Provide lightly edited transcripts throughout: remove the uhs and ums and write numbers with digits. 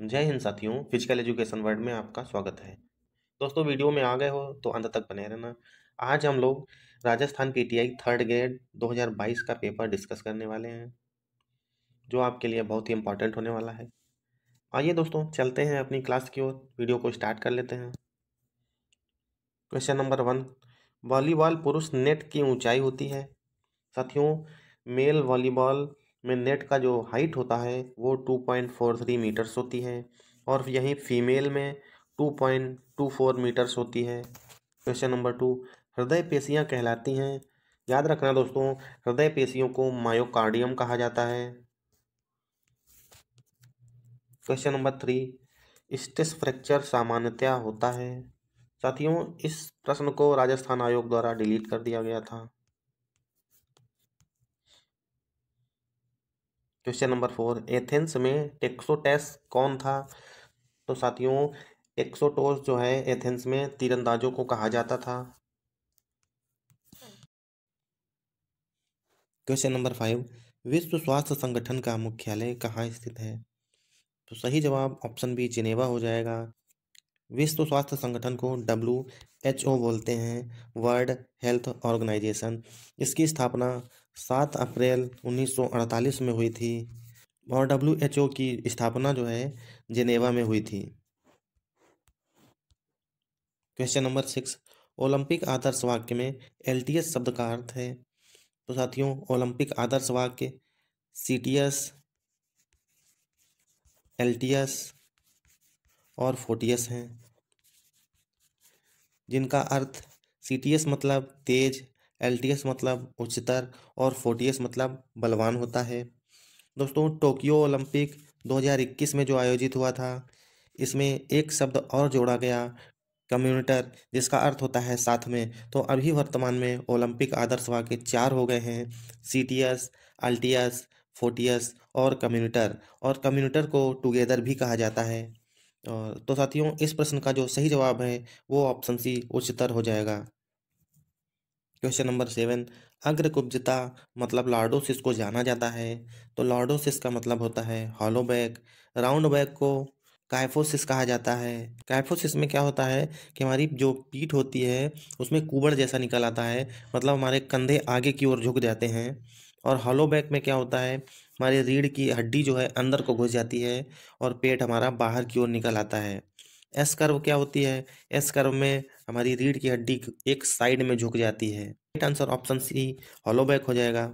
जय हिंद साथियों, physical education world में आपका स्वागत है। दोस्तों, वीडियो में आ गए हो तो अंत तक बने रहना। आज हम लोग राजस्थान पीटीआई थर्ड ग्रेड 2022 का पेपर डिस्कस करने वाले हैं, जो आपके लिए बहुत ही इंपॉर्टेंट होने वाला है। आइए दोस्तों, चलते हैं अपनी क्लास की ओर, वीडियो को स्टार्ट कर लेते हैं। क्वेश्चन नंबर 1, वॉलीबॉल पुरुष नेट की ऊंचाई होती है। साथियों, मेल वॉलीबॉल में नेट का जो हाइट होता है वो 2.43 मीटर्स होती है और यहीं फीमेल में 2.24 मीटर्स होती है। क्वेश्चन नंबर 2, हृदय पेशियां कहलाती हैं। याद रखना दोस्तों, हृदय पेशियों को मायोकार्डियम कहा जाता है। क्वेश्चन नंबर 3, स्ट्रेस फ्रैक्चर सामान्यतया होता है। साथियों, इस प्रश्न को राजस्थान आयोग द्वारा डिलीट कर दिया गया था। क्वेश्चन नंबर 4, एथेंस में टेक्सोटेस कौन था। तो साथियों, टेक्सोटोस जो है एथेंस में तीरंदाजों को कहा जाता था। क्वेश्चन नंबर 5, विश्व स्वास्थ्य संगठन का मुख्यालय कहाँ स्थित है। तो सही जवाब ऑप्शन बी जिनेवा हो जाएगा। विश्व स्वास्थ्य संगठन को WHO बोलते हैं, वर्ल्ड हेल्थ ऑर्गेनाइजेशन। इसकी स्थापना 7 अप्रैल 1948 में हुई थी और WHO की स्थापना जो है जिनेवा में हुई थी। क्वेश्चन नंबर 6, ओलंपिक आदर्श वाक्य में LTS शब्द का अर्थ है। तो साथियों, ओलंपिक आदर्श वाक्य CTS, LTS और FOTS हैं, जिनका अर्थ CTS मतलब तेज, LTS मतलब उच्चतर और FOTS मतलब बलवान होता है। दोस्तों, टोक्यो ओलंपिक 2021 में जो आयोजित हुआ था, इसमें एक शब्द और जोड़ा गया, कम्यूनिटर, जिसका अर्थ होता है साथ में। तो अभी वर्तमान में ओलंपिक आदर्श वाक्य 4 हो गए हैं, CTS, LTS, FOTS और कम्यूनिटर। और कम्यूनिटर को टुगेदर भी कहा जाता है। और तो साथियों, इस प्रश्न का जो सही जवाब है वो ऑप्शन सी उच्चतर हो जाएगा। क्वेश्चन नंबर 7, अग्रकुब्जता मतलब लॉर्डोसिस को जाना जाता है। तो लॉर्डोसिस का मतलब होता है हॉलो बैक। राउंड बैक को काइफोसिस कहा जाता है। काइफोसिस में क्या होता है कि हमारी जो पीठ होती है उसमें कुबड़ जैसा निकल आता है, मतलब हमारे कंधे आगे की ओर झुक जाते हैं। और हॉलो बैक में क्या होता है, हमारी रीढ़ की हड्डी जो है अंदर को घुस जाती है और पेट हमारा बाहर की ओर निकल आता है। एस कर्व क्या होती है, एस कर्व में हमारी रीढ़ की हड्डी एक साइड में झुक जाती है। Right answer option C hollow back हो जाएगा।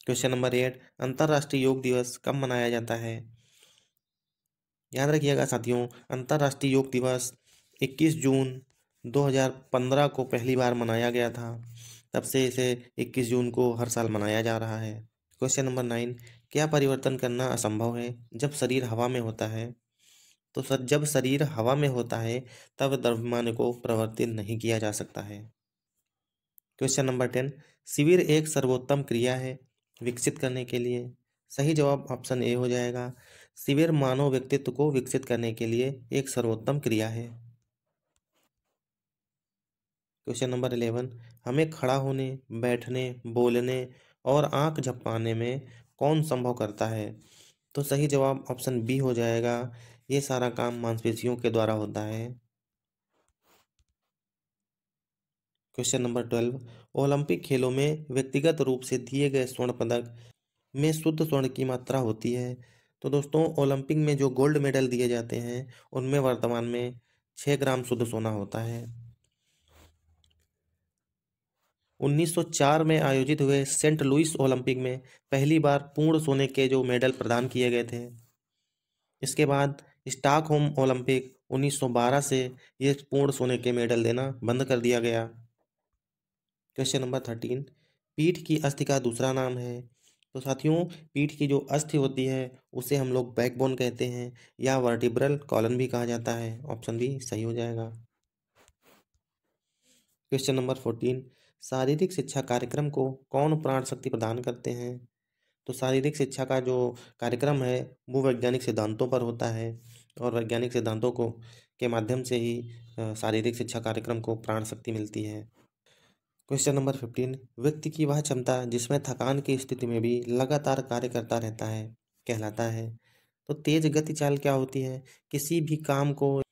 क्वेश्चन नंबर 8, अंतर्राष्ट्रीय योग दिवस कब मनाया जाता है। याद रखिएगा साथियों, अंतर्राष्ट्रीय योग दिवस 21 जून 2015 को पहली बार मनाया गया था। तब से इसे 21 जून को हर साल मनाया जा रहा है। क्वेश्चन नंबर 9, क्या परिवर्तन करना असंभव है जब शरीर हवा में होता है। तो सर, जब शरीर हवा में होता है तब द्रव्यमान को परिवर्तित नहीं किया जा सकता है। क्वेश्चन नंबर 10, शिविर एक सर्वोत्तम क्रिया है विकसित करने के लिए। सही जवाब ऑप्शन ए हो जाएगा। शिविर मानव व्यक्तित्व को विकसित करने के लिए एक सर्वोत्तम क्रिया है। क्वेश्चन नंबर 11, हमें खड़ा होने, बैठने, बोलने और आंख झपकाने में कौन संभव करता है। तो सही जवाब ऑप्शन बी हो जाएगा। ये सारा काम मांसपेशियों के द्वारा होता है। क्वेश्चन नंबर 12, ओलंपिक खेलों में व्यक्तिगत रूप से दिए गए स्वर्ण पदक में शुद्ध स्वर्ण की मात्रा होती है। तो दोस्तों, ओलंपिक में जो गोल्ड मेडल दिए जाते हैं उनमें वर्तमान में 6 ग्राम शुद्ध सोना होता है। 1904 में आयोजित हुए सेंट लुइस ओलंपिक में पहली बार पूर्ण सोने के जो मेडल प्रदान किए गए थे। इसके बाद स्टॉकहोम ओलंपिक 1912 से ये पूर्ण सोने के मेडल देना बंद कर दिया गया। क्वेश्चन नंबर 13, पीठ की अस्थि का दूसरा नाम है। तो साथियों, पीठ की जो अस्थि होती है उसे हम लोग बैकबोन कहते हैं या वर्टिब्रल कॉलन भी कहा जाता है। ऑप्शन बी सही हो जाएगा। क्वेश्चन नंबर 14, शारीरिक शिक्षा कार्यक्रम को कौन प्राण शक्ति प्रदान करते हैं। तो शारीरिक शिक्षा का जो कार्यक्रम है वो वैज्ञानिक सिद्धांतों पर होता है और वैज्ञानिक सिद्धांतों को के माध्यम से ही शारीरिक शिक्षा कार्यक्रम को प्राण शक्ति मिलती है। क्वेश्चन नंबर 15, व्यक्ति की वह क्षमता जिसमें थकान की स्थिति में भी लगातार कार्य करता रहता है। कहलाता है। तो तेज गति चाल क्या होती है? किसी भी काम को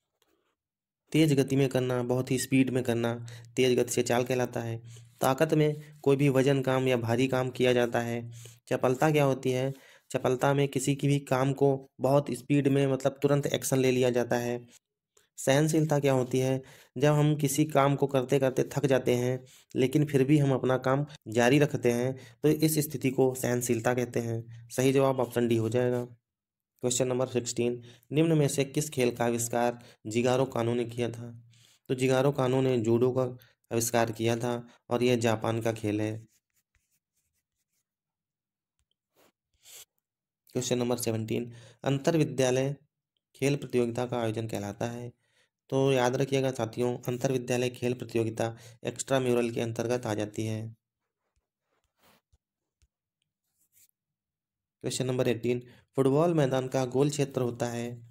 तेज गति में करना, बहुत ही स्पीड में करना तेज गति से चाल कहलाता है। ताकत में कोई भी वजन काम या भारी काम किया जाता है। चपलता क्या होती है? चपलता में किसी की भी काम को बहुत स्पीड में मतलब तुरंत एक्शन ले लिया जाता है। सहनशीलता क्या होती है? जब हम किसी काम को करते करते थक जाते हैं लेकिन फिर भी हम अपना काम जारी रखते हैं, तो इस स्थिति को सहनशीलता कहते हैं। सही जवाब ऑप्शन डी हो जाएगा। क्वेश्चन नंबर 16, निम्न में से किस खेल का आविष्कार जिगारो कानो ने किया था? तो जिगारो कानो ने जूडो का आविष्कार किया था और यह जापान का खेल है। क्वेश्चन नंबर 17, अंतर विद्यालय खेल प्रतियोगिता का आयोजन कहलाता है? तो याद रखिएगा साथियों, अंतर विद्यालय खेल प्रतियोगिता एक्स्ट्रा म्यूरल के अंतर्गत आ जाती है। क्वेश्चन नंबर 18, फुटबॉल मैदान का गोल क्षेत्र होता है?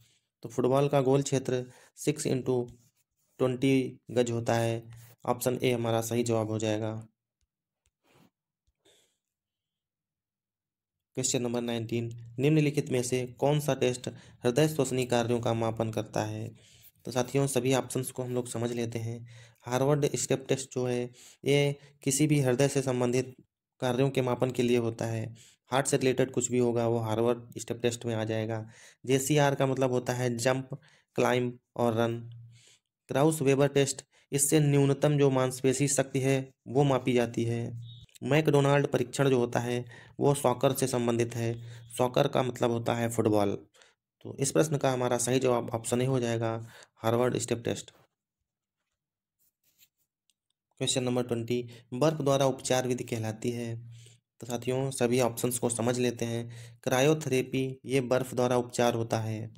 तो फुटबॉल का गोल क्षेत्र 6x20 गज होता है। ऑप्शन ए हमारा सही जवाब हो जाएगा। क्वेश्चन नंबर 19, निम्नलिखित में से कौन सा टेस्ट हृदय श्वसनी कार्यों का मापन करता है? तो साथियों सभी ऑप्शंस को हम लोग समझ लेते हैं। हार्वर्ड स्टेप टेस्ट जो है ये किसी भी हृदय से संबंधित कार्यों के मापन के लिए होता है। हार्ट से रिलेटेड कुछ भी होगा वो हार्वर्ड स्टेप टेस्ट में आ जाएगा। जेसीआर का मतलब होता है जंप, क्लाइंब और रन। क्राउस वेबर टेस्ट, इससे न्यूनतम जो मांसपेशी शक्ति है वो मापी जाती है। मैकडोनाल्ड परीक्षण जो होता है वो सॉकर से संबंधित है। सॉकर का मतलब होता है फुटबॉल। तो इस प्रश्न का हमारा सही जवाब ऑप्शन ए हो जाएगा, Harvard step test. Question number 20, बर्फ द्वारा उपचार विधि कहलाती है? तो साथियों सभी ऑप्शंस को समझ लेते हैं। क्रायोथेरेपी ये बर्फ द्वारा उपचार होता है।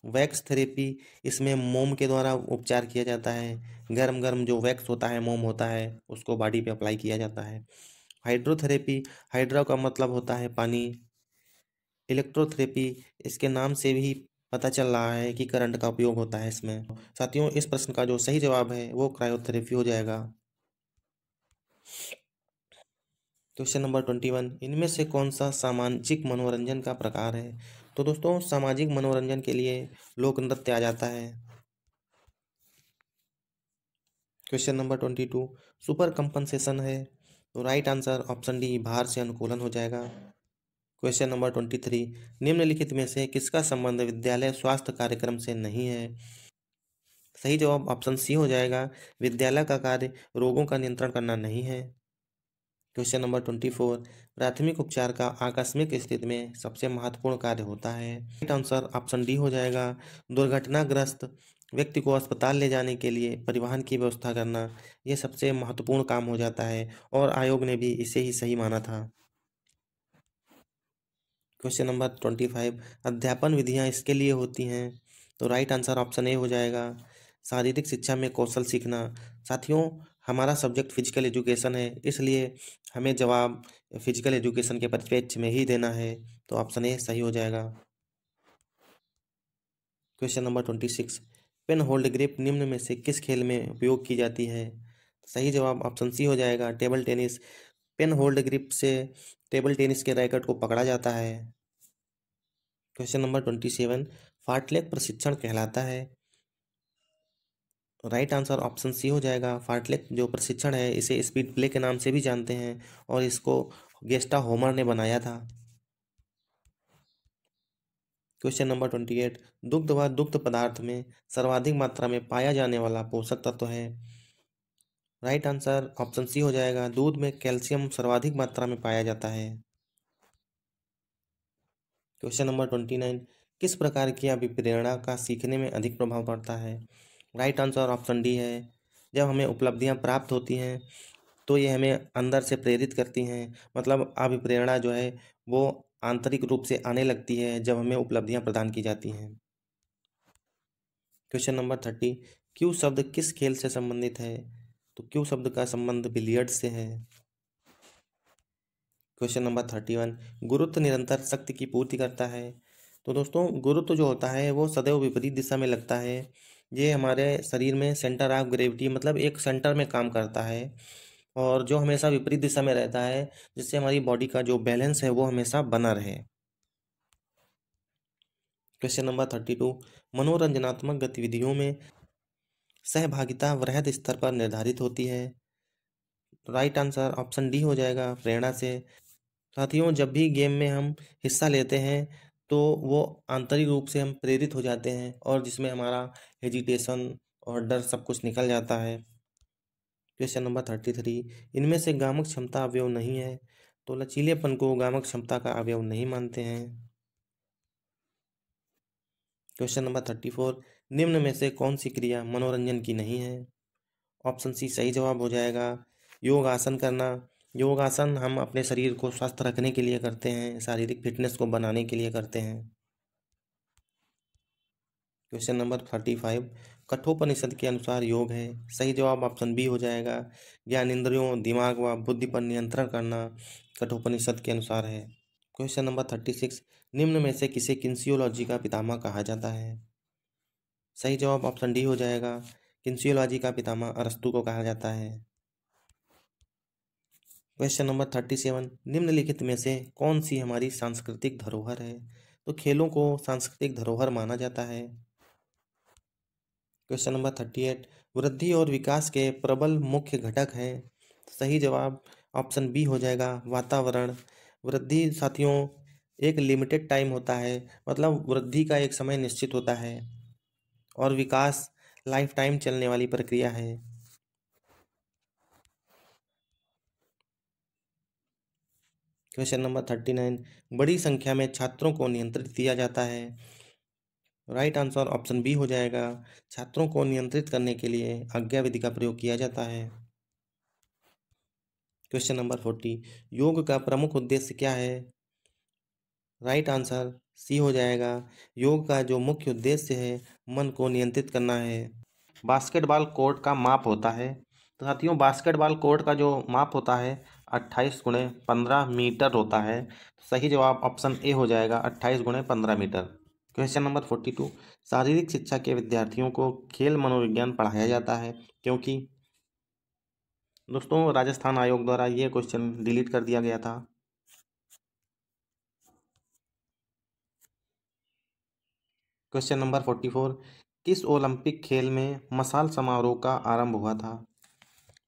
वैक्स थेरेपी, इसमें मोम के द्वारा उपचार किया जाता है। गर्म गर्म जो वैक्स होता है, मोम होता है, उसको बॉडी पे अप्लाई किया जाता है। हाइड्रोथेरेपी, हाइड्रो का मतलब होता है पानी। इलेक्ट्रोथेरेपी, इसके नाम से भी पता चल रहा है कि करंट का उपयोग होता है इसमें। साथियों इस प्रश्न का जो सही जवाब है वो क्रायोथेरेपी हो जाएगा। क्वेश्चन नंबर 21, इनमें से कौन सा सामाजिक मनोरंजन का प्रकार है? तो दोस्तों सामाजिक मनोरंजन के लिए लोक नृत्य आ जाता है। क्वेश्चन नंबर 22, सुपर कंपनसेशन है? तो राइट आंसर ऑप्शन डी भार से अनुकूलन हो जाएगा। क्वेश्चन नंबर 23, निम्नलिखित में से किसका संबंध विद्यालय स्वास्थ्य कार्यक्रम से नहीं है? सही जवाब ऑप्शन सी हो जाएगा, विद्यालय का कार्य रोगों का नियंत्रण करना नहीं है। क्वेश्चन नंबर 24, प्राथमिक उपचार का आकस्मिक स्थिति में सबसे महत्वपूर्ण कार्य होता है? राइट आंसर ऑप्शन डी हो जाएगा, दुर्घटनाग्रस्त व्यक्ति को अस्पताल ले जाने के लिए परिवहन की व्यवस्था करना यह सबसे महत्वपूर्ण काम हो जाता है और आयोग ने भी इसे ही सही माना था। क्वेश्चन नंबर 25, अध्यापन विधियां इसके लिए होती हैं? तो राइट आंसर ऑप्शन ए हो जाएगा, शारीरिक शिक्षा में कौशल सीखना। साथियों हमारा सब्जेक्ट फिजिकल एजुकेशन है, इसलिए हमें जवाब फिजिकल एजुकेशन के परिप्रेक्ष्य में ही देना है। तो ऑप्शन ए सही हो जाएगा। Question number 26, pen hold grip निम्न में से किस खेल में उपयोग की जाती है? सही जवाब ऑप्शन सी हो जाएगा, table tennis. Pen hold grip से टेबल टेनिस के रैकेट को पकड़ा जाता है। क्वेश्चन नंबर 27, फार्टलेग प्रशिक्षण कहलाता है? राइट आंसर ऑप्शन सी हो जाएगा, फार्टलेग जो प्रशिक्षण है इसे स्पीड प्ले के नाम से भी जानते हैं और इसको गेस्टा होमर ने बनाया था। क्वेश्चन नंबर 28, दुग्ध व दुग्ध पदार्थ में सर्वाधिक मात्रा में पाया जाने वाला पोषक तत्व है? राइट आंसर ऑप्शन सी हो जाएगा, दूध में कैल्शियम सर्वाधिक मात्रा में पाया जाता है। क्वेश्चन नंबर 29, किस प्रकार की अभिप्रेरणा का सीखने में अधिक प्रभाव पड़ता है? राइट आंसर ऑप्शन डी है, जब हमें उपलब्धियां प्राप्त होती हैं तो ये हमें अंदर से प्रेरित करती हैं। मतलब अभिप्रेरणा जो है वो आंतरिक रूप से आने लगती है जब हमें उपलब्धियां प्रदान की जाती हैं। क्वेश्चन नंबर 30, क्यू शब्द किस खेल से संबंधित है? तो क्यू शब्द का संबंध बिलियर्ड्स से है। क्वेश्चन नंबर 31, गुरुत्व निरंतर शक्ति की पूर्ति करता है? तो दोस्तों गुरुत्व जो होता है वो सदैव विपरीत दिशा में लगता है। ये हमारे शरीर में सेंटर ऑफ ग्रेविटी मतलब एक सेंटर में काम करता है और जो हमेशा विपरीत दिशा में रहता है, जिससे हमारी बॉडी का जो बैलेंस है वो हमेशा बना रहे। क्वेश्चन नंबर 32, मनोरंजनात्मक गतिविधियों में सहभागिता वृहद स्तर पर निर्धारित होती है। राइट आंसर ऑप्शन डी हो जाएगा, प्रेरणा से। साथियों, जब भी गेम में हम हिस्सा लेते हैं तो वो आंतरिक रूप से हम प्रेरित हो जाते हैं और जिसमें हमारा हेजिटेशन और डर सब कुछ निकल जाता है। क्वेश्चन नंबर 33, इनमें से गामक क्षमता अवयव नहीं है, तो लचीलेपन को गामक क्षमता का अवयव नहीं मानते हैं। क्वेश्चन नंबर 34, निम्न में से कौन सी क्रिया मनोरंजन की नहीं है? ऑप्शन सी सही जवाब हो जाएगा, योग आसन करना। योग आसन हम अपने शरीर को स्वस्थ रखने के लिए करते हैं, शारीरिक फिटनेस को बनाने के लिए करते हैं। क्वेश्चन नंबर 35, कठोपनिषद के अनुसार योग है। सही जवाब ऑप्शन बी हो जाएगा, ज्ञान इंद्रियों, दिमाग व बुद्धि पर नियंत्रण करना कठोपनिषद के अनुसार है। क्वेश्चन नंबर 36, निम्न में से किसे किन्सियोलॉजी का पितामह कहा जाता है? सही जवाब ऑप्शन डी हो जाएगा, किन्सियोलॉजी का पितामह अरस्तु को कहा जाता है। क्वेश्चन नंबर 37, निम्नलिखित में से कौन सी हमारी सांस्कृतिक धरोहर है? तो खेलों को सांस्कृतिक धरोहर माना जाता है। क्वेश्चन नंबर 38, वृद्धि और विकास के प्रबल मुख्य घटक हैं। सही जवाब ऑप्शन बी हो जाएगा, वातावरण। वृद्धि साथियों एक लिमिटेड टाइम होता है, मतलब वृद्धि का एक समय निश्चित होता है, और विकास लाइफ टाइम चलने वाली प्रक्रिया है। क्वेश्चन नंबर 39, बड़ी संख्या में छात्रों को नियंत्रित किया जाता है। राइट आंसर ऑप्शन बी हो जाएगा, छात्रों को नियंत्रित करने के लिए आज्ञा विधि का प्रयोग किया जाता है। क्वेश्चन नंबर 40, योग का प्रमुख उद्देश्य क्या है? राइट आंसर सी हो जाएगा, योग का जो मुख्य उद्देश्य है मन को नियंत्रित करना है। बास्केटबॉल कोर्ट का माप होता है। तो साथियों, बास्केटबॉल कोर्ट का जो माप होता है 28x15 मीटर होता है। सही जवाब ऑप्शन ए हो जाएगा, 28x15 मीटर। क्वेश्चन नंबर 42, शारीरिक शिक्षा के विद्यार्थियों को खेल मनोविज्ञान पढ़ाया जाता है क्योंकि? दोस्तों, राजस्थान आयोग द्वारा ये क्वेश्चन डिलीट कर दिया गया था। क्वेश्चन नंबर 44, किस ओलंपिक खेल में मशाल समारोह का आरंभ हुआ था?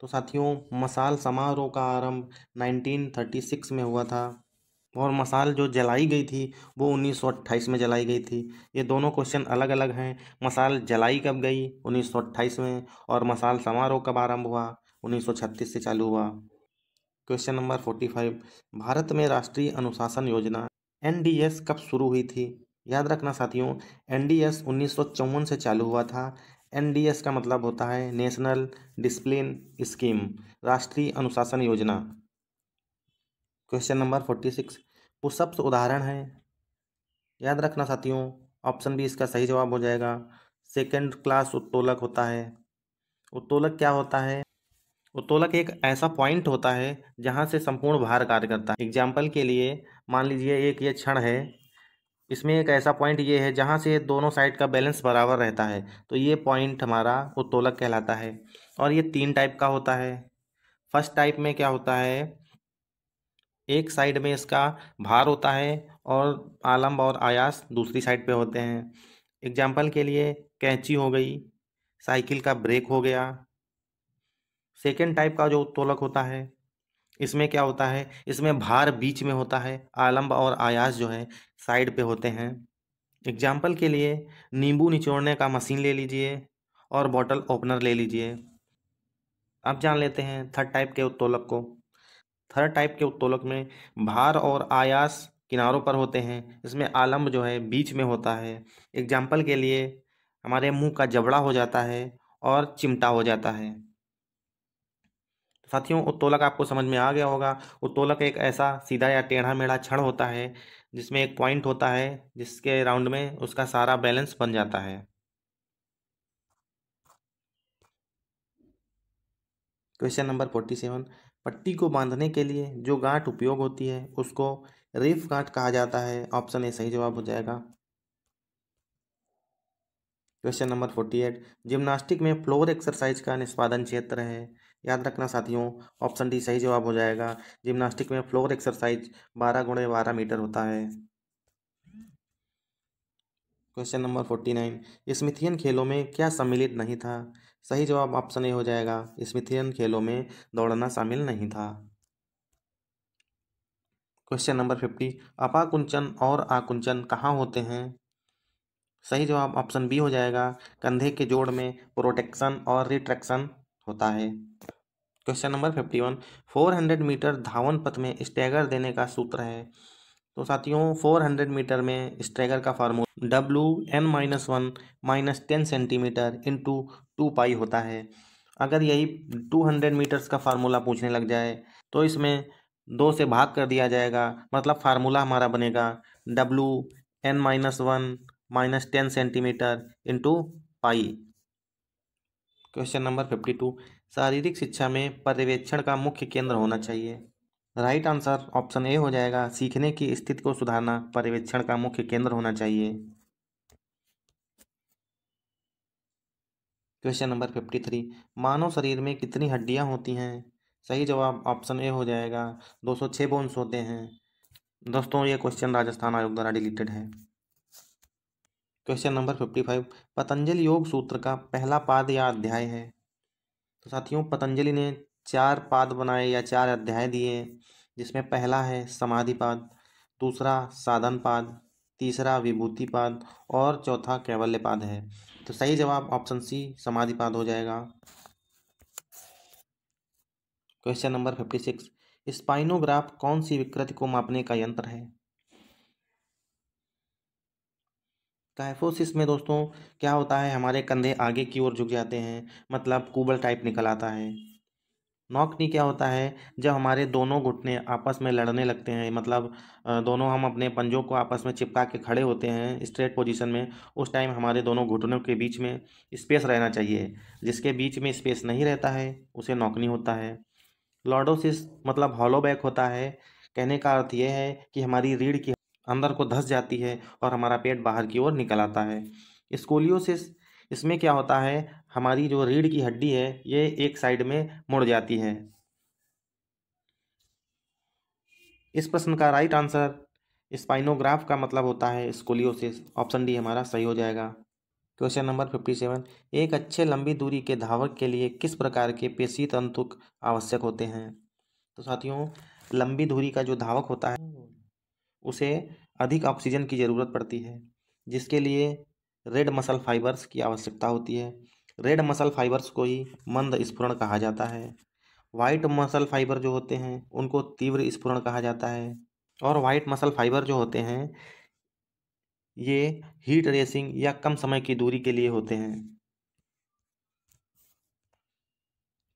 तो साथियों, मशाल समारोह का आरंभ 1936 में हुआ था, और मशाल जो जलाई गई थी वो 1928 में जलाई गई थी। ये दोनों क्वेश्चन अलग अलग हैं। मशाल जलाई कब गई? 1928 में। और मशाल समारोह कब आरंभ हुआ? 1936 से चालू हुआ। क्वेश्चन नंबर 45, भारत में राष्ट्रीय अनुशासन योजना एनडीएस कब शुरू हुई थी? याद रखना साथियों, एनडीएस 1954 से चालू हुआ था। एनडीएस का मतलब होता है नेशनल डिसिप्लिन स्कीम, राष्ट्रीय अनुशासन योजना। क्वेश्चन नंबर 46, पुशअप्स उदाहरण है। याद रखना साथियों, ऑप्शन बी इसका सही जवाब हो जाएगा, सेकंड क्लास उत्तोलक होता है। उत्तोलक क्या होता है? उत्तोलक एक ऐसा पॉइंट होता है जहां से संपूर्ण भार कार्य करता है। एग्जाम्पल के लिए मान लीजिए एक ये क्षण है, इसमें एक ऐसा पॉइंट ये है जहां से दोनों साइड का बैलेंस बराबर रहता है, तो ये पॉइंट हमारा उत्तोलक कहलाता है। और ये 3 टाइप का होता है। फर्स्ट टाइप में क्या होता है, एक साइड में इसका भार होता है और आलम्ब और आयास दूसरी साइड पे होते हैं। एग्जाम्पल के लिए कैंची हो गई, साइकिल का ब्रेक हो गया। सेकेंड टाइप का जो उत्तोलक होता है, इसमें क्या होता है, इसमें भार बीच में होता है, आलम्ब और आयास जो है साइड पे होते हैं। एग्जाम्पल के लिए नींबू निचोड़ने का मशीन ले लीजिए और बॉटल ओपनर ले लीजिए। अब जान लेते हैं थर्ड टाइप के उत्तोलक को। थर्ड टाइप के उत्तोलक में भार और आयास किनारों पर होते हैं, इसमें आलम्ब जो है बीच में होता है। एग्जाम्पल के लिए हमारे मुंह का जबड़ा हो जाता है और चिमटा हो जाता है। साथियों, उत्तोलक आपको समझ में आ गया होगा। उत्तोलक एक ऐसा सीधा या टेढ़ा मेढ़ा छड़ होता है जिसमें एक पॉइंट होता है जिसके राउंड में उसका सारा बैलेंस बन जाता है। क्वेश्चन नंबर 47, पट्टी को बांधने के लिए जो गांठ उपयोग होती है उसको रेफ गांठ कहा जाता है। ऑप्शन ए सही जवाब हो जाएगा। क्वेश्चन नंबर 48, जिम्नास्टिक में फ्लोर एक्सरसाइज का निष्पादन क्षेत्र है। याद रखना साथियों, ऑप्शन डी सही जवाब हो जाएगा। जिम्नास्टिक में फ्लोर एक्सरसाइज 12x12 मीटर होता है। क्वेश्चन नंबर 49, स्मिथियन खेलों में क्या सम्मिलित नहीं था? सही जवाब ऑप्शन ए हो जाएगा, स्मिथियन खेलों में दौड़ना शामिल नहीं था। क्वेश्चन नंबर 50, अपाकुंचन और आकुंचन कहाँ होते हैं? सही जवाब ऑप्शन बी हो जाएगा, कंधे के जोड़ में प्रोटेक्शन और रिट्रैक्शन होता है। क्वेश्चन नंबर 51, 400 मीटर धावन पथ में स्टैगर देने का सूत्र है। तो साथियों 400 मीटर में स्टैगर का फार्मूला WN-1 -10 सेंटीमीटर इंटू 2 पाई होता है। अगर यही 200 मीटर्स का फार्मूला पूछने लग जाए तो इसमें 2 से भाग कर दिया जाएगा, मतलब फार्मूला हमारा बनेगा WN-1 -10 centimetre into pi. Question number 52, शारीरिक शिक्षा में पर्यवेक्षण का मुख्य केंद्र होना चाहिए। राइट आंसर ऑप्शन ए हो जाएगा, सीखने की स्थिति को सुधारना पर्यवेक्षण का मुख्य केंद्र होना चाहिए। क्वेश्चन नंबर 53, मानव शरीर में कितनी हड्डियां होती हैं? सही जवाब ऑप्शन ए हो जाएगा, 206 बोन्स होते हैं। दोस्तों ये क्वेश्चन राजस्थान आयोग द्वारा डिलीटेड है। क्वेश्चन नंबर 55, पतंजलि योग सूत्र का पहला पाद या अध्याय है। तो साथियों पतंजलि ने 4 पाद बनाए या 4 अध्याय दिए, जिसमें पहला है समाधि पाद, दूसरा साधन पाद, तीसरा विभूति पाद और चौथा कैवल्य पाद है। तो सही जवाब ऑप्शन सी समाधि पाद हो जाएगा। क्वेश्चन नंबर 56, स्पाइनोग्राफ कौन सी विकृति को मापने का यंत्र है? काइफोसिस में दोस्तों क्या होता है, हमारे कंधे आगे की ओर झुक जाते हैं, मतलब कुबल टाइप निकल आता है। नॉक नी क्या होता है, जब हमारे दोनों घुटने आपस में लड़ने लगते हैं, मतलब दोनों हम अपने पंजों को आपस में चिपका के खड़े होते हैं स्ट्रेट पोजीशन में, उस टाइम हमारे दोनों घुटनों के बीच में स्पेस रहना चाहिए। जिसके बीच में स्पेस नहीं रहता है उसे नॉकनी होता है। लॉर्डोसिस मतलब हॉलो बैक होता है। कहने का अर्थ यह है कि हमारी रीढ़ की अंदर को धंस जाती है और हमारा पेट बाहर की ओर निकल आता है। स्कोलियोसिस, इसमें क्या होता है, हमारी जो रीढ़ की हड्डी है ये एक साइड में मुड़ जाती है। इस प्रश्न का राइट आंसर स्पाइनोग्राफ का मतलब होता है स्कोलियोसिस। ऑप्शन डी हमारा सही हो जाएगा। क्वेश्चन नंबर 57, एक अच्छे लंबी दूरी के धावक के लिए किस प्रकार के पेशी तंतु आवश्यक होते हैं? तो साथियों लंबी दूरी का जो धावक होता है उसे अधिक ऑक्सीजन की ज़रूरत पड़ती है, जिसके लिए रेड मसल फाइबर्स की आवश्यकता होती है। रेड मसल फाइबर्स को ही मंद स्फुरण कहा जाता है। वाइट मसल फाइबर जो होते हैं उनको तीव्र स्फुरण कहा जाता है। और वाइट मसल फाइबर जो होते हैं ये हीट रेसिंग या कम समय की दूरी के लिए होते हैं।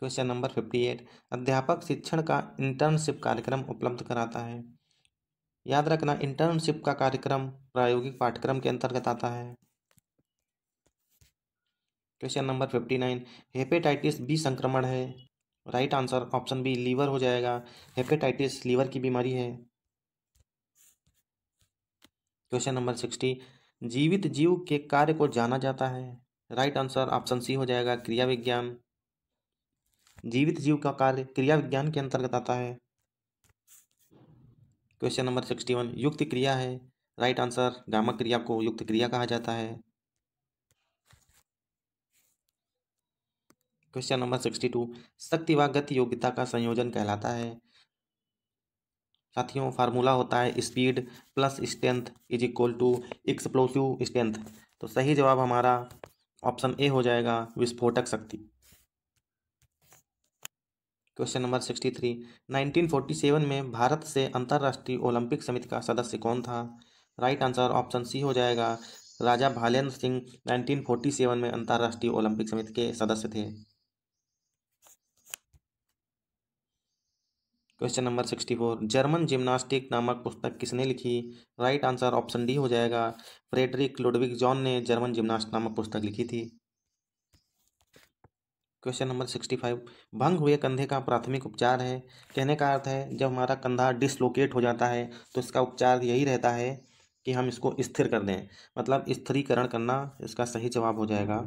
क्वेश्चन नंबर 58, अध्यापक शिक्षण का इंटर्नशिप कार्यक्रम उपलब्ध कराता है। याद रखना इंटर्नशिप का कार्यक्रम प्रायोगिक पाठ्यक्रम के अंतर्गत आता है। क्वेश्चन नंबर 59, हेपेटाइटिस बी संक्रमण है। Right answer option B liver हो जाएगा, हेपेटाइटिस लीवर की बीमारी है। क्वेश्चन नंबर 60, जीवित जीव के कार्य को जाना जाता है। राइट आंसर ऑप्शन सी हो जाएगा, क्रिया विज्ञान। जीवित जीव का कार्य क्रिया विज्ञान के अंतर्गत आता है। क्वेश्चन नंबर 61, युक्त क्रिया है। राइट आंसर गामक क्रिया को युक्त क्रिया कहा जाता है। क्वेश्चन नंबर 62, शक्ति व गति योग्यता का संयोजन कहलाता है। साथियों फार्मूला होता है speed plus strength is equal to explosive strength. तो सही जवाब हमारा ऑप्शन ए हो जाएगा, विस्फोटक शक्ति। क्वेश्चन नंबर 63, 1947 में भारत से अंतर्राष्ट्रीय ओलंपिक समिति का सदस्य कौन था? राइट आंसर ऑप्शन सी हो जाएगा, राजा भालेंद्र सिंह 1947 में अंतर्राष्ट्रीय ओलंपिक समिति के सदस्य थे। क्वेश्चन नंबर 64, जर्मन जिम्नास्टिक नामक पुस्तक किसने लिखी? राइट आंसर ऑप्शन डी हो जाएगा, फ्रेडरिक लुडविग जॉन ने जर्मन जिम्नास्ट नामक पुस्तक लिखी थी। क्वेश्चन नंबर 65, भंग हुए कंधे का प्राथमिक उपचार है। कहने का अर्थ है जब हमारा कंधा डिसलोकेट हो जाता है तो इसका उपचार यही रहता है कि हम इसको स्थिर कर दें, मतलब स्थिरीकरण करना इसका सही जवाब हो जाएगा।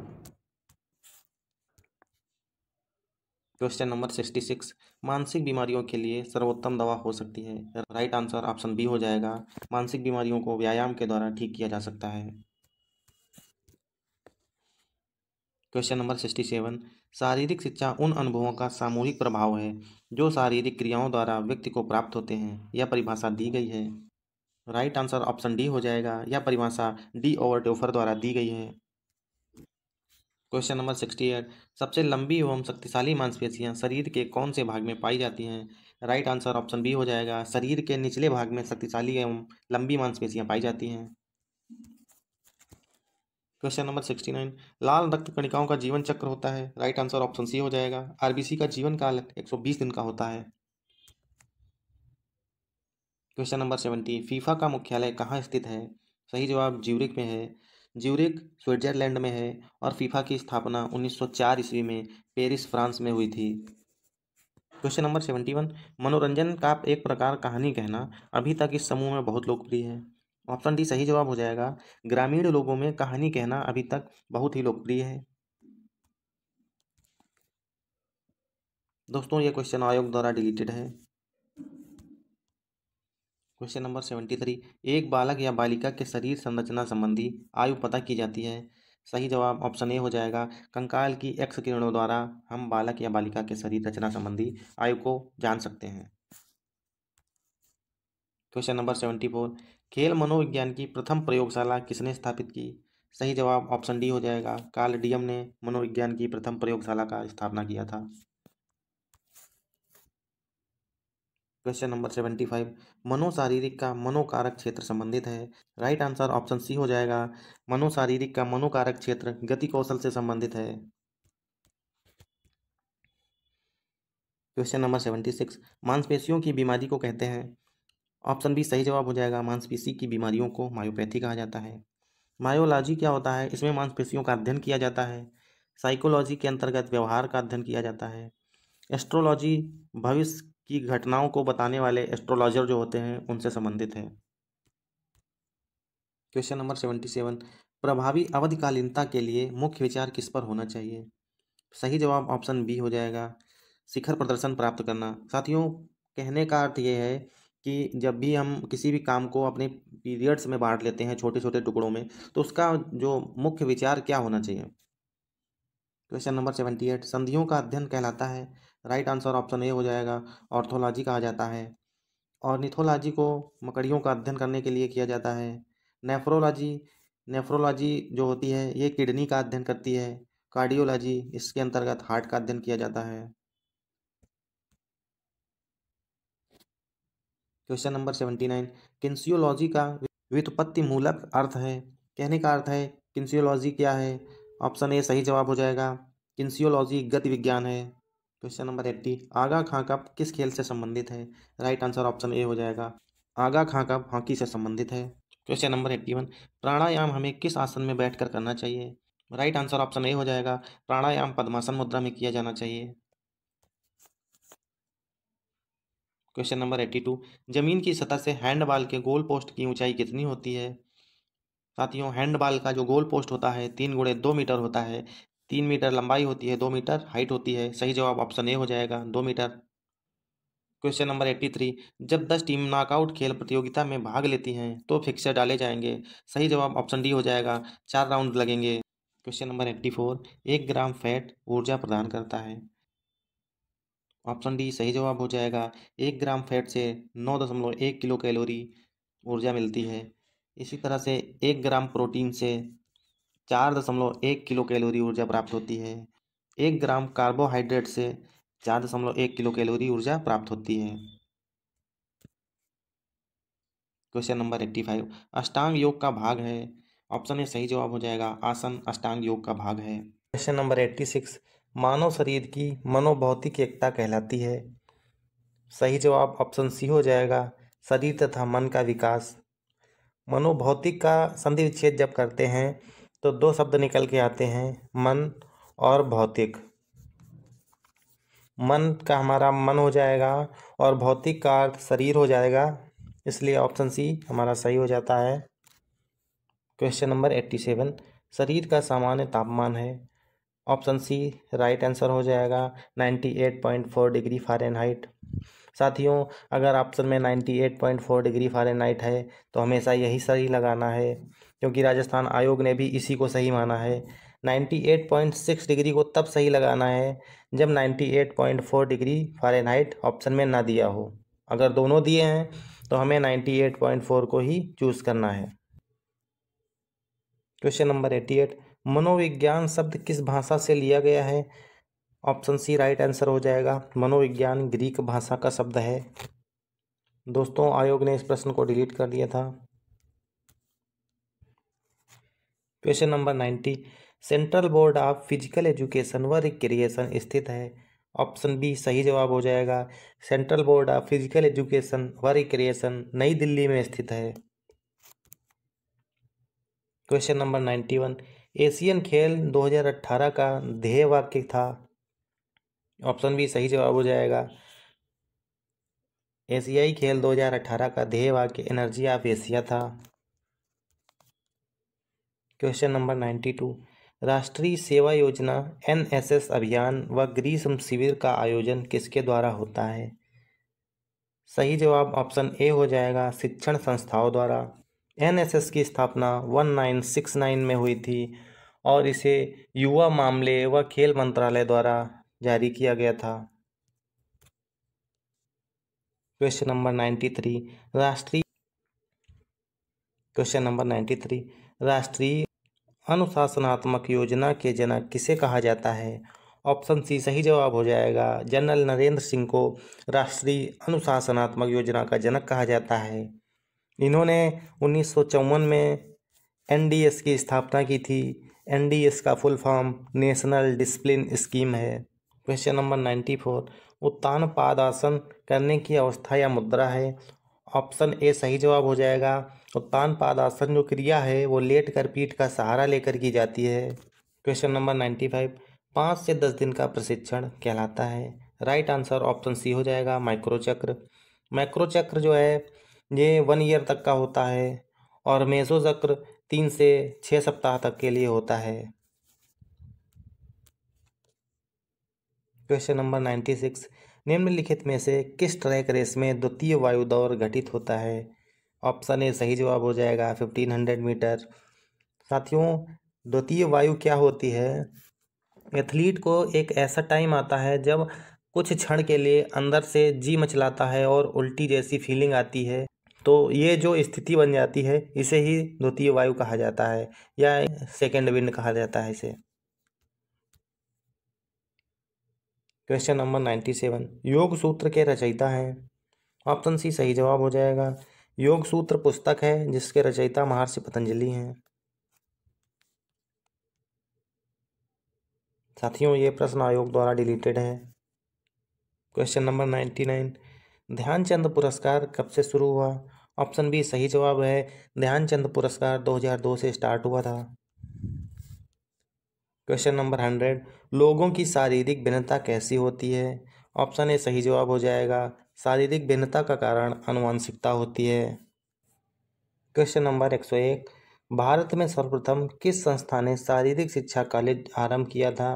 क्वेश्चन नंबर 66, मानसिक बीमारियों के लिए सर्वोत्तम दवा हो सकती है। राइट आंसर ऑप्शन बी हो जाएगा, मानसिक बीमारियों को व्यायाम के द्वारा ठीक किया जा सकता है। क्वेश्चन नंबर 67, शारीरिक शिक्षा उन अनुभवों का सामूहिक प्रभाव है जो शारीरिक क्रियाओं द्वारा व्यक्ति को प्राप्त होते हैं। यह परिभाषा दी गई है। राइट आंसर ऑप्शन डी हो जाएगा। यह परिभाषा डी ओवरटोफर द्वारा दी गई है। क्वेश्चन नंबर 68, सबसे लंबी एवं शक्तिशाली मांसपेशियां शरीर के कौन से भाग में पाई जाती हैं? राइट आंसर ऑप्शन बी हो जाएगा। शरीर के निचले भाग में शक्तिशाली एवं लंबी मांसपेशियां पाई जाती हैं। क्वेश्चन नंबर 69, लाल रक्त कणिकाओं का जीवन चक्र होता है। राइट आंसर ऑप्शन सी हो जाएगा। आरबीसी का जीवन काल 120 दिन का होता है। क्वेश्चन नंबर 70, फीफा का मुख्यालय कहाँ स्थित है? सही जवाब ज्यूरिख में है। ज्यूरिख स्विट्जरलैंड में है और फीफा की स्थापना 1904 ईस्वी में पेरिस फ्रांस में हुई थी। क्वेश्चन नंबर 71, मनोरंजन का एक प्रकार कहानी कहना अभी तक इस समूह में बहुत लोकप्रिय है। ऑप्शन डी सही जवाब हो जाएगा। ग्रामीण लोगों में कहानी कहना अभी तक बहुत ही लोकप्रिय है। दोस्तों ये क्वेश्चन आयोग द्वारा डिलीटेड है। क्वेश्चन नंबर 73, एक बालक या बालिका के शरीर संरचना संबंधी आयु पता की जाती है। सही जवाब ऑप्शन ए हो जाएगा। कंकाल की एक्स किरणों द्वारा हम बालक या बालिका के शरीर रचना संबंधी आयु को जान सकते हैं। क्वेश्चन नंबर 74, खेल मनोविज्ञान की प्रथम प्रयोगशाला किसने स्थापित की? सही जवाब ऑप्शन डी हो जाएगा। कार्ल डियम ने मनोविज्ञान की प्रथम प्रयोगशाला का स्थापना किया था। क्वेश्चन नंबर 75, मनोशारीरिक का मनोकारक क्षेत्र संबंधित है। राइट आंसर ऑप्शन सी हो जाएगा। मनोशारीरिक का मनोकारक क्षेत्र गति कौशल से संबंधित है। क्वेश्चन नंबर 76, मांसपेशियों की बीमारी को कहते हैं। ऑप्शन बी सही जवाब हो जाएगा। मांसपेशी की बीमारियों को मायोपैथी कहा जाता है। मायोलॉजी क्या होता है? इसमें मांसपेशियों का अध्ययन किया जाता है। साइकोलॉजी के अंतर्गत व्यवहार का अध्ययन किया जाता है। एस्ट्रोलॉजी भविष्य की घटनाओं को बताने वाले एस्ट्रोलॉजर जो होते हैं उनसे संबंधित है। क्वेश्चन नंबर 77, प्रभावी अवधिकालीनता के लिए मुख्य विचार किस पर होना चाहिए? सही जवाब ऑप्शन बी हो जाएगा। शिखर प्रदर्शन प्राप्त करना। साथियों कहने का अर्थ ये है कि जब भी हम किसी भी काम को अपने पीरियड्स में बांट लेते हैं छोटे छोटे टुकड़ों में, तो उसका जो मुख्य विचार क्या होना चाहिए। क्वेश्चन नंबर 78, संधियों का अध्ययन कहलाता है। राइट आंसर ऑप्शन ए हो जाएगा। ऑर्थोलॉजी कहा जाता है। ऑर्निथोलॉजी को मकड़ियों का अध्ययन करने के लिए किया जाता है। नेफ्रोलॉजी नेफ्रोलॉजी जो होती है ये किडनी का अध्ययन करती है। कार्डियोलॉजी इसके अंतर्गत हार्ट का अध्ययन किया जाता है। क्वेश्चन नंबर 79, किन्सियोलॉजी का व्युत्पत्ति मूलक अर्थ है। कहने का अर्थ है किन्सियोलॉजी क्या है? ऑप्शन ए सही जवाब हो जाएगा। किन्सियोलॉजी गति विज्ञान है। क्वेश्चन नंबर 80, आगा खां कप किस खेल से संबंधित है? राइट आंसर ऑप्शन ए हो जाएगा। आगा खां कप हॉकी से संबंधित है। क्वेश्चन नंबर 81, प्राणायाम हमें किस आसन में बैठकर करना चाहिए? राइट आंसर ऑप्शन ए हो जाएगा। प्राणायाम पद्मासन मुद्रा में किया जाना चाहिए। क्वेश्चन नंबर 82, जमीन की सतह से हैंडबॉल के गोल पोस्ट की ऊंचाई कितनी होती है? साथियों हैंडबॉल का जो गोल पोस्ट होता है 3 × 2 मीटर होता है। 3 मीटर लंबाई होती है, 2 मीटर हाइट होती है। सही जवाब ऑप्शन ए हो जाएगा, 2 मीटर। क्वेश्चन नंबर 83, जब 10 टीम नॉकआउट खेल प्रतियोगिता में भाग लेती हैं तो फिक्सर डाले जाएंगे। सही जवाब ऑप्शन डी हो जाएगा। 4 राउंड लगेंगे। क्वेश्चन नंबर 84, 1 ग्राम फैट ऊर्जा प्रदान करता है। ऑप्शन डी सही जवाब हो जाएगा। 1 ग्राम फैट से 9.1 किलो कैलोरी ऊर्जा मिलती है। इसी तरह से 1 ग्राम प्रोटीन से 4.1 किलो कैलोरी ऊर्जा प्राप्त होती है। 1 ग्राम कार्बोहाइड्रेट से 4.1 किलो कैलोरी ऊर्जा प्राप्त होती है। क्वेश्चन नंबर 85, अष्टांग योग का भाग है। ऑप्शन ए सही जवाब हो जाएगा। आसन अष्टांग योग का भाग है। क्वेश्चन नंबर 86, मानव शरीर की मनोभौतिक एकता कहलाती है। सही जवाब ऑप्शन सी हो जाएगा। शरीर तथा मन का विकास। मनोभौतिक का संधि विच्छेद जब करते हैं तो 2 शब्द निकल के आते हैं, मन और भौतिक। मन का हमारा मन हो जाएगा और भौतिक का अर्थ शरीर हो जाएगा, इसलिए ऑप्शन सी हमारा सही हो जाता है। क्वेश्चन नंबर 87, शरीर का सामान्य तापमान है। ऑप्शन सी राइट आंसर हो जाएगा। 98.4 डिग्री फ़ारेनहाइट। साथियों, अगर ऑप्शन में 98.4 डिग्री फ़ारेनहाइट है तो हमेशा यही सही लगाना है, क्योंकि राजस्थान आयोग ने भी इसी को सही माना है। 98.6 डिग्री को तब सही लगाना है जब 98.4 डिग्री फ़ारेनहाइट ऑप्शन में ना दिया हो। अगर दोनों दिए हैं तो हमें 98.4 को ही चूज़ करना है। क्वेश्चन नंबर 88, मनोविज्ञान शब्द किस भाषा से लिया गया है? ऑप्शन सी राइट आंसर हो जाएगा। मनोविज्ञान ग्रीक भाषा का शब्द है। दोस्तों, आयोग ने इस प्रश्न को डिलीट कर दिया था। Question number 90, central board of physical education व रिक्रिएशन स्थित है। ऑप्शन बी सही जवाब हो जाएगा। Central board of physical education व रिक्रिएशन नई दिल्ली में स्थित है। क्वेश्चन नंबर 91, एशियन खेल 2018 का ध्येय वाक्य था। ऑप्शन बी सही जवाब हो जाएगा। एशियाई खेल 2018 का ध्येय वाक्य एनर्जी ऑफ एशिया था। क्वेश्चन नंबर 92, राष्ट्रीय सेवा योजना एनएसएस अभियान व ग्रीष्म शिविर का आयोजन किसके द्वारा होता है? सही जवाब ऑप्शन ए हो जाएगा, शिक्षण संस्थाओं द्वारा। एनएसएस की स्थापना 1969 में हुई थी और इसे युवा मामले व खेल मंत्रालय द्वारा जारी किया गया था। क्वेश्चन नंबर 93, राष्ट्रीय अनुशासनात्मक योजना के जनक किसे कहा जाता है? ऑप्शन सी सही जवाब हो जाएगा। जनरल नरेंद्र सिंह को राष्ट्रीय अनुशासनात्मक योजना का जनक कहा जाता है। इन्होंने 1954 में एनडीएस की स्थापना की थी। एनडीएस का full form national discipline scheme है। क्वेश्चन नंबर 94, उत्तान पादासन करने की अवस्था या मुद्रा है। ऑप्शन ए सही जवाब हो जाएगा। उत्तान पादासन जो क्रिया है वो लेट कर पीठ का सहारा लेकर की जाती है। क्वेश्चन नंबर 95, 5 से 10 दिन का प्रशिक्षण कहलाता है। राइट आंसर ऑप्शन सी हो जाएगा, माइक्रोचक्र। मैक्रोचक्र जो है ये 1 ईयर तक का होता है और मेसोचक्र 3 से 6 सप्ताह तक के लिए होता है। क्वेश्चन नंबर 96, निम्नलिखित में से किस ट्रैक रेस में द्वितीय वायु दौड़ घटित होता है? ऑप्शन ए सही जवाब हो जाएगा, 1500 मीटर। साथियों, द्वितीय वायु क्या होती है? एथलीट को एक ऐसा टाइम आता है जब कुछ क्षण के लिए अंदर से जी मचलाता है और उल्टी जैसी फीलिंग आती है, तो ये जो स्थिति बन जाती है इसे ही द्वितीय वायु कहा जाता है या सेकेंड विंड कहा जाता है इसे। क्वेश्चन नंबर 97, योग सूत्र के रचयिता हैं। ऑप्शन सी सही जवाब हो जाएगा। योग सूत्र पुस्तक है जिसके रचयिता महर्षि पतंजलि हैं। साथियों, ये प्रश्न आयोग द्वारा डिलीटेड है। क्वेश्चन नंबर 99, ध्यानचंद पुरस्कार कब से शुरू हुआ? ऑप्शन बी सही जवाब है। ध्यानचंद पुरस्कार 2002 से स्टार्ट हुआ था। क्वेश्चन नंबर 100, लोगों की शारीरिक भिन्नता कैसी होती है? ऑप्शन ए सही जवाब हो जाएगा। शारीरिक भिन्नता का कारण आनुवंशिकता होती है। क्वेश्चन नंबर 101, भारत में सर्वप्रथम किस संस्था ने शारीरिक शिक्षा कॉलेज आरंभ किया था?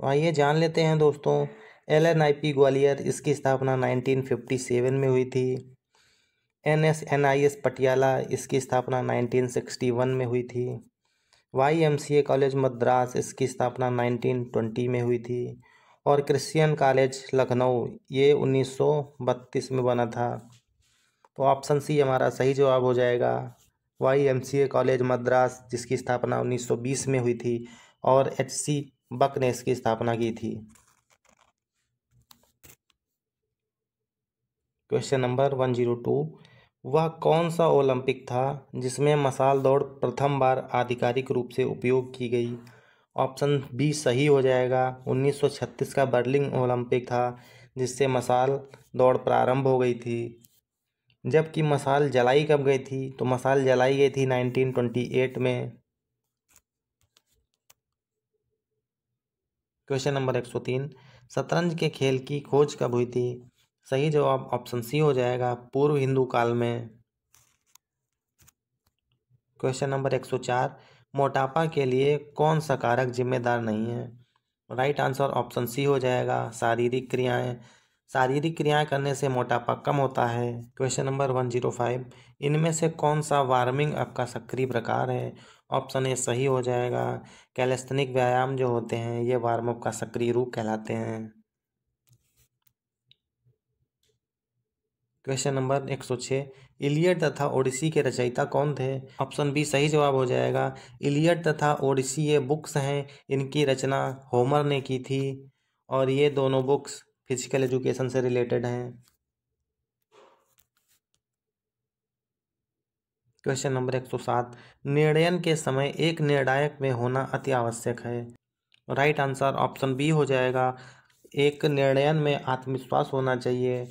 आइए जान लेते हैं दोस्तों। LNIP ग्वालियर, इसकी स्थापना 1957 में हुई थी। NSNIS पटियाला, इसकी स्थापना 1961 में हुई थी। YMCA कॉलेज मद्रास, इसकी स्थापना 1920 में हुई थी। और क्रिश्चियन कॉलेज लखनऊ, ये 1932 में बना था। तो ऑप्शन सी हमारा सही जवाब हो जाएगा। YMCA कॉलेज मद्रास, जिसकी स्थापना 1920 में हुई थी और HC बक ने इसकी स्थापना की थी। क्वेश्चन नंबर 102, वह कौन सा ओलंपिक था जिसमें मसाल दौड़ प्रथम बार आधिकारिक रूप से उपयोग की गई? ऑप्शन बी सही हो जाएगा। 1936 का बर्लिन ओलंपिक था जिससे मसाल दौड़ प्रारंभ हो गई थी। जबकि मसाल जलाई कब गई थी? तो मसाल जलाई गई थी 1928 में। क्वेश्चन नंबर 103, शतरंज के खेल की खोज कब हुई थी? सही जवाब ऑप्शन सी हो जाएगा, पूर्व हिंदू काल में। क्वेश्चन नंबर 104, मोटापा के लिए कौन सा कारक जिम्मेदार नहीं है? राइट आंसर ऑप्शन सी हो जाएगा, शारीरिक क्रियाएं। शारीरिक क्रियाएं करने से मोटापा कम होता है। क्वेश्चन नंबर 105, इनमें से कौन सा वार्मिंग अप का सक्रिय प्रकार है? ऑप्शन ए सही हो जाएगा, कैलेस्थेनिक व्यायाम जो होते हैं ये वार्म अप का सक्रिय रूप कहलाते हैं। क्वेश्चन नंबर 106, इलियड तथा ओडिसी के रचयिता कौन थे? ऑप्शन बी सही जवाब हो जाएगा, इलियड तथा ओडिसी ये बुक्स हैं, इनकी रचना होमर ने की थी और ये दोनों बुक्स फिजिकल एजुकेशन से रिलेटेड हैं। क्वेश्चन नंबर 107, निर्णयन के समय एक निर्णायक में होना अति आवश्यक है। राइट आंसर ऑप्शन बी हो जाएगा, एक निर्णयन में आत्मविश्वास होना चाहिए।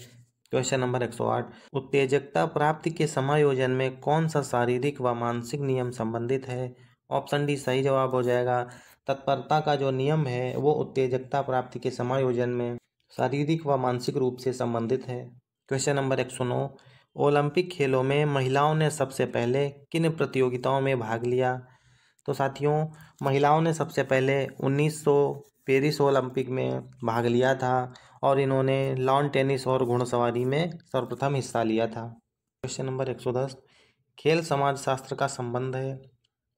क्वेश्चन नंबर 108, उत्तेजकता प्राप्ति के समायोजन में कौन सा शारीरिक व मानसिक नियम संबंधित है? ऑप्शन डी सही जवाब हो जाएगा, तत्परता का जो नियम है वो उत्तेजकता प्राप्ति के समायोजन में शारीरिक व मानसिक रूप से संबंधित है। क्वेश्चन नंबर 109, ओलंपिक खेलों में महिलाओं ने सबसे पहले किन प्रतियोगिताओं में भाग लिया? तो साथियों, महिलाओं ने सबसे पहले 1900 पेरिस ओलंपिक में भाग लिया था और इन्होंने लॉन टेनिस और घुड़सवारी में सर्वप्रथम हिस्सा लिया था। क्वेश्चन नंबर 110, खेल समाज शास्त्र का संबंध है।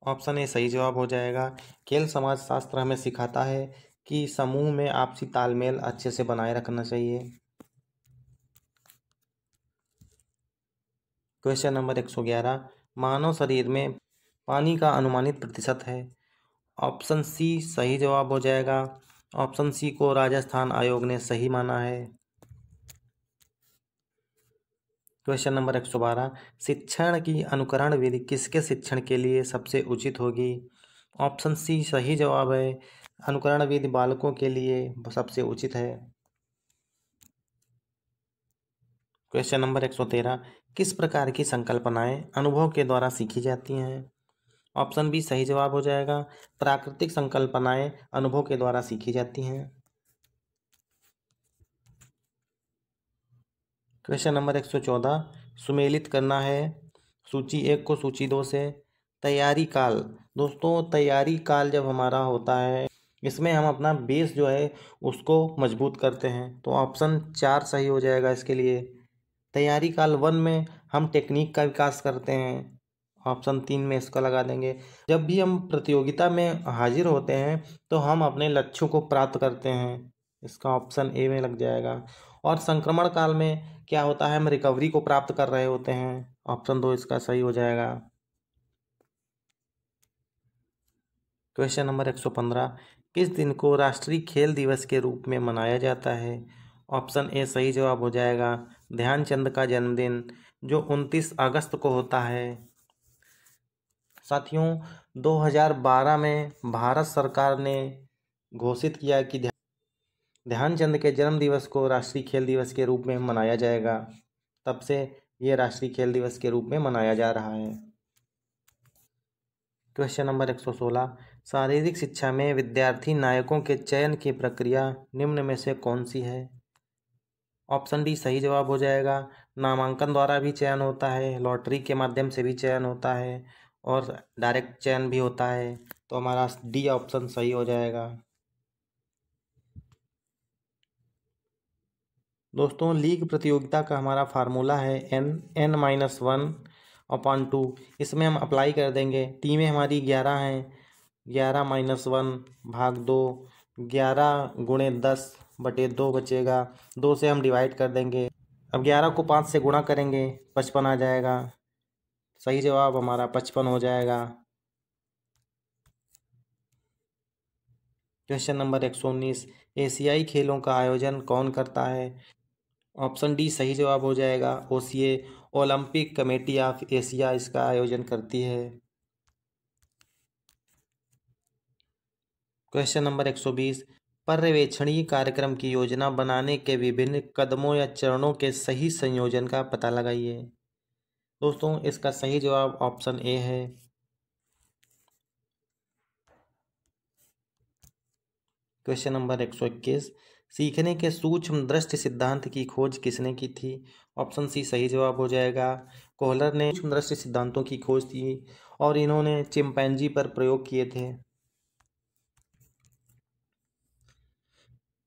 ऑप्शन ए सही जवाब हो जाएगा, खेल समाज शास्त्र हमें सिखाता है कि समूह में आपसी तालमेल अच्छे से बनाए रखना चाहिए। क्वेश्चन नंबर 111, मानव शरीर में पानी का अनुमानित प्रतिशत है। ऑप्शन सी सही जवाब हो जाएगा, ऑप्शन सी को राजस्थान आयोग ने सही माना है। क्वेश्चन नंबर 112, शिक्षण की अनुकरण विधि किसके शिक्षण के लिए सबसे उचित होगी? ऑप्शन सी सही जवाब है, अनुकरण विधि बालकों के लिए सबसे उचित है। क्वेश्चन नंबर 113, किस प्रकार की संकल्पनाएं अनुभव के द्वारा सीखी जाती हैं? ऑप्शन बी सही जवाब हो जाएगा, प्राकृतिक संकल्पनाएं अनुभव के द्वारा सीखी जाती हैं। क्वेश्चन नंबर 114, सुमेलित करना है सूची 1 को सूची 2 से। तैयारी काल, दोस्तों तैयारी काल जब हमारा होता है इसमें हम अपना बेस जो है उसको मजबूत करते हैं, तो ऑप्शन 4 सही हो जाएगा इसके लिए। तैयारी काल 1 में हम टेक्निक का विकास करते हैं, ऑप्शन 3 में इसका लगा देंगे। जब भी हम प्रतियोगिता में हाजिर होते हैं तो हम अपने लक्ष्यों को प्राप्त करते हैं, इसका ऑप्शन ए में लग जाएगा। और संक्रमण काल में क्या होता है, हम रिकवरी को प्राप्त कर रहे होते हैं, ऑप्शन 2 इसका सही हो जाएगा। क्वेश्चन नंबर 115, किस दिन को राष्ट्रीय खेल दिवस के रूप में मनाया जाता है? ऑप्शन ए सही जवाब हो जाएगा, ध्यानचंद का जन्मदिन जो 29 अगस्त को होता है। साथियों, 2012 में भारत सरकार ने घोषित किया कि ध्यानचंद के जन्म दिवस को राष्ट्रीय खेल दिवस के रूप में मनाया जाएगा, तब से ये राष्ट्रीय खेल दिवस के रूप में मनाया जा रहा है। क्वेश्चन नंबर 116, शारीरिक शिक्षा में विद्यार्थी नायकों के चयन की प्रक्रिया निम्न में से कौन सी है? ऑप्शन डी सही जवाब हो जाएगा, नामांकन द्वारा भी चयन होता है, लॉटरी के माध्यम से भी चयन होता है और डायरेक्ट चयन भी होता है, तो हमारा डी ऑप्शन सही हो जाएगा। दोस्तों, लीग प्रतियोगिता का हमारा फार्मूला है n-1/2। इसमें हम अप्लाई कर देंगे, टीमें हमारी 11 हैं, 11-1/2, 11×10/2 बचेगा, 2 से हम डिवाइड कर देंगे। अब 11 को 5 से गुणा करेंगे, 55 आ जाएगा, सही जवाब हमारा 55 हो जाएगा। क्वेश्चन नंबर 119, एशियाई खेलों का आयोजन कौन करता है? ऑप्शन डी सही जवाब हो जाएगा, OCA Olympic committee of Asia इसका आयोजन करती है। क्वेश्चन नंबर 120, पर्यवेक्षणीय कार्यक्रम की योजना बनाने के विभिन्न कदमों या चरणों के सही संयोजन का पता लगाइए। दोस्तों, इसका सही जवाब ऑप्शन ए है। क्वेश्चन नंबर 121, सीखने के सूक्ष्म दृष्टि सिद्धांत की खोज किसने की थी? ऑप्शन सी सही जवाब हो जाएगा, कोहलर ने सूक्ष्म दृष्टि सिद्धांतों की खोज की और इन्होंने चिंपैंजी पर प्रयोग किए थे।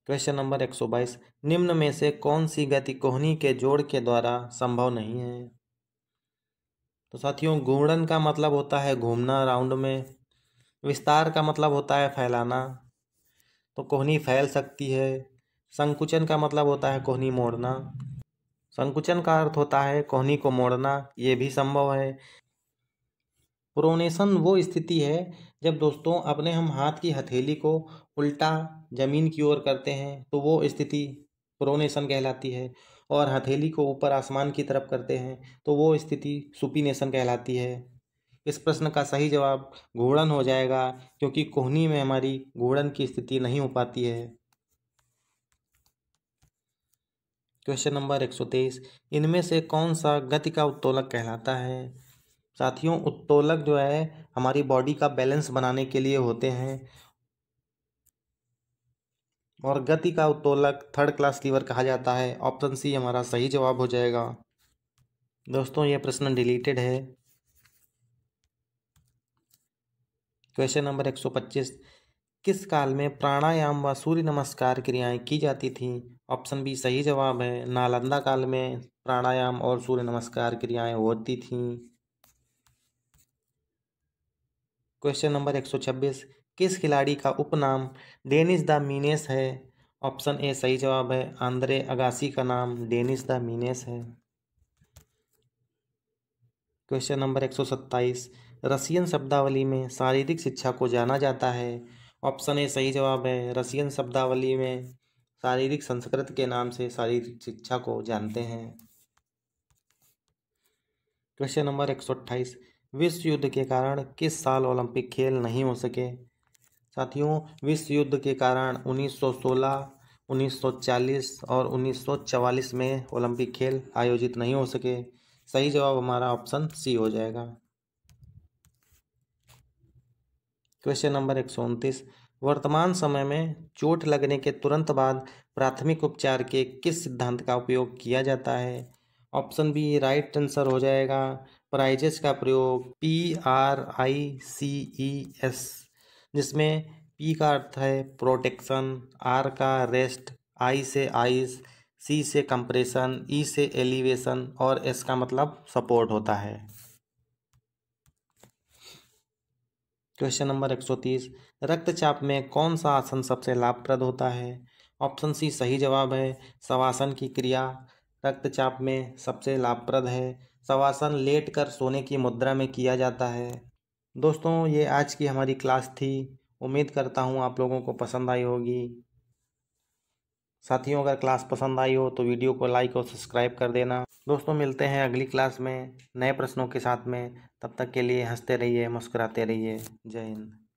क्वेश्चन नंबर 122, निम्न में से कौन सी गति कोहनी के जोड़ के द्वारा संभव नहीं है? तो साथियों, घूर्णन का मतलब होता है घूमना राउंड में, विस्तार का मतलब होता है फैलाना, तो कोहनी फैल सकती है। संकुचन का मतलब होता है कोहनी मोड़ना, संकुचन का अर्थ होता है कोहनी को मोड़ना, ये भी संभव है। प्रोनेशन वो स्थिति है जब दोस्तों अपने हम हाथ की हथेली को उल्टा जमीन की ओर करते हैं, तो वो स्थिति प्रोनेशन कहलाती है। और हथेली को ऊपर आसमान की तरफ करते हैं तो वो स्थिति सुपीनेशन कहलाती है। इस प्रश्न का सही जवाब घूर्णन हो जाएगा, क्योंकि कोहनी में हमारी घूर्णन की स्थिति नहीं हो पाती है। क्वेश्चन नंबर 123, इनमें से कौन सा गति का उत्तोलक कहलाता है? साथियों, उत्तोलक जो है हमारी बॉडी का बैलेंस बनाने के लिए होते हैं, और गति का उत्तोलक थर्ड क्लास लीवर कहा जाता है। ऑप्शन सी हमारा सही जवाब हो जाएगा। दोस्तों, यह प्रश्न डिलीटेड है। क्वेश्चन नंबर 125, किस काल में प्राणायाम व सूर्य नमस्कार क्रियाएं की जाती थीं? ऑप्शन बी सही जवाब है। नालंदा काल में प्राणायाम और सूर्य नमस्कार क्रियाएं होती थीं। क्वेश्चन नंबर 126, किस खिलाड़ी का उपनाम डेनिस द मीनेस है? ऑप्शन ए सही जवाब है। आंद्रे अगासी का नाम डेनिस द मीनेस है। क्वेश्चन नंबर 127, रसियन शब्दावली में शारीरिक शिक्षा को जाना जाता है। ऑप्शन ए सही जवाब है। रसियन शब्दावली में शारीरिक संस्कृत के नाम से शारीरिक शिक्षा को जानते हैं। क्वेश्चन नंबर 128, विश्व युद्ध के कारण किस साल ओलंपिक खेल नहीं हो सके? साथियों, विश्व युद्ध के कारण 1916, 1940 और 1944 में ओलंपिक खेल आयोजित नहीं हो सके। सही जवाब हमारा ऑप्शन सी हो जाएगा। क्वेश्चन नंबर 129, वर्तमान समय में चोट लगने के तुरंत बाद प्राथमिक उपचार के किस सिद्धांत का उपयोग किया जाता है? ऑप्शन बी राइट आंसर हो जाएगा। प्राइजेस का प्रयोग PRICES, जिसमें P का अर्थ है प्रोटेक्शन, R का रेस्ट, I से आइस, C से कंप्रेशन, E से एलिवेशन और S का मतलब सपोर्ट होता है। क्वेश्चन नंबर 130, रक्तचाप में कौन सा आसन सबसे लाभप्रद होता है? ऑप्शन सी सही जवाब है। शवासन की क्रिया रक्तचाप में सबसे लाभप्रद है। शवासन लेटकर सोने की मुद्रा में किया जाता है। दोस्तों, ये आज की हमारी क्लास थी। उम्मीद करता हूँ आप लोगों को पसंद आई होगी। साथियों, अगर क्लास पसंद आई हो तो वीडियो को लाइक और सब्सक्राइब कर देना। दोस्तों, मिलते हैं अगली क्लास में नए प्रश्नों के साथ में। तब तक के लिए हंसते रहिए, मुस्कुराते रहिए। जय हिंद।